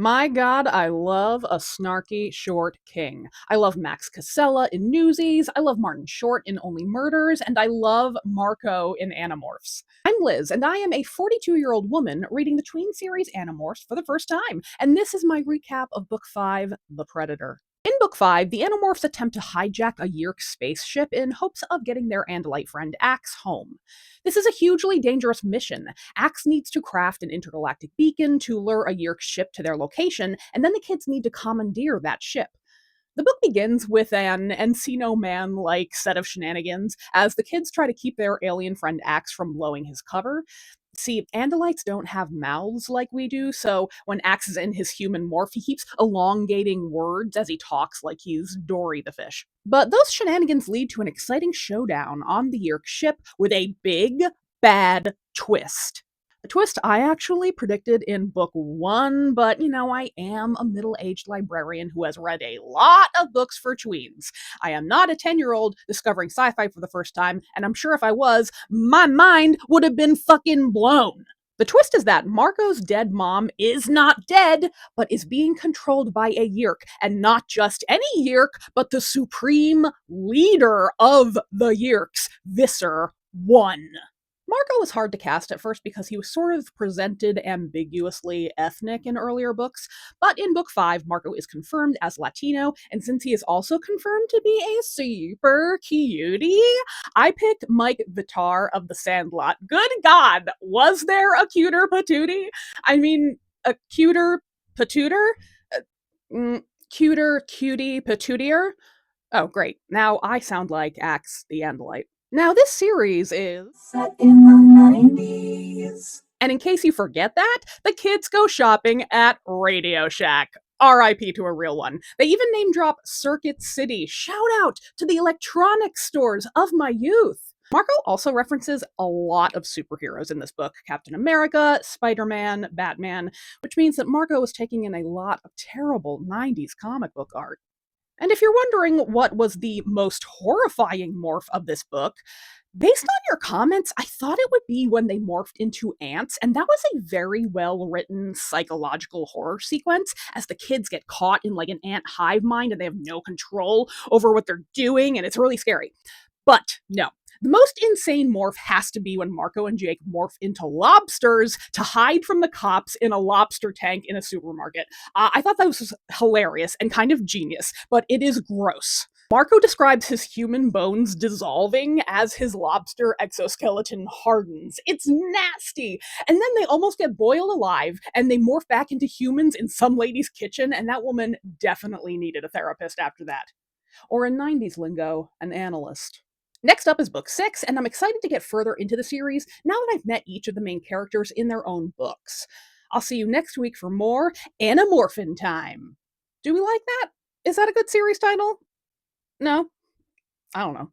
My god, I love a snarky short king. I love Max Casella in Newsies, I love Martin Short in Only Murders, and I love Marco in Animorphs. I'm Liz, and I am a 42-year-old woman reading the tween series Animorphs for the first time, and this is my recap of Book 5, The Predator. In Book 5, the Animorphs attempt to hijack a Yeerk spaceship in hopes of getting their Andalite friend Axe home. This is a hugely dangerous mission. Axe needs to craft an intergalactic beacon to lure a Yeerk ship to their location, and then the kids need to commandeer that ship. The book begins with an Encino Man like set of shenanigans as the kids try to keep their alien friend Axe from blowing his cover. See, Andalites don't have mouths like we do, so when Axe is in his human morph, he keeps elongating words as he talks like he's Dory the fish. But those shenanigans lead to an exciting showdown on the Yeerk ship with a big, bad twist. A twist I actually predicted in book one, but I am a middle aged librarian who has read a lot of books for tweens. I am not a 10-year-old discovering sci fi for the first time, and I'm sure if I was, my mind would have been fucking blown. The twist is that Marco's dead mom is not dead, but is being controlled by a Yeerk, and not just any Yeerk, but the supreme leader of the Yeerks, Visser 1. Marco was hard to cast at first because he was sort of presented ambiguously ethnic in earlier books, but in book 5, Marco is confirmed as Latino, and since he is also confirmed to be a super cutie, I picked Mike Vitar of The Sandlot. Good God, was there a cuter patootie? I mean, a cuter patooter? Uh, Cuter cutie patootier? Oh, great. Now I sound like Axe the Andalite. Now, this series is set in the 90s. And in case you forget that, the kids go shopping at Radio Shack. RIP to a real one. They even name drop Circuit City. Shout out to the electronics stores of my youth. Marco also references a lot of superheroes in this book: Captain America, Spider Man, Batman, which means that Marco is taking in a lot of terrible 90s comic book art. And if you're wondering what was the most horrifying morph of this book, based on your comments, I thought it would be when they morphed into ants, and that was a very well written psychological horror sequence as the kids get caught in like an ant hive mind and they have no control over what they're doing, and it's really scary. But no. The most insane morph has to be when Marco and Jake morph into lobsters to hide from the cops in a lobster tank in a supermarket. I thought that was hilarious and kind of genius, but it is gross. Marco describes his human bones dissolving as his lobster exoskeleton hardens. It's nasty! And then they almost get boiled alive, and they morph back into humans in some lady's kitchen, and that woman definitely needed a therapist after that. Or in 90s lingo, an analyst. Next up is book 6, and I'm excited to get further into the series now that I've met each of the main characters in their own books. I'll see you next week for more Animorphin Time. Do we like that? Is that a good series title? No? I don't know.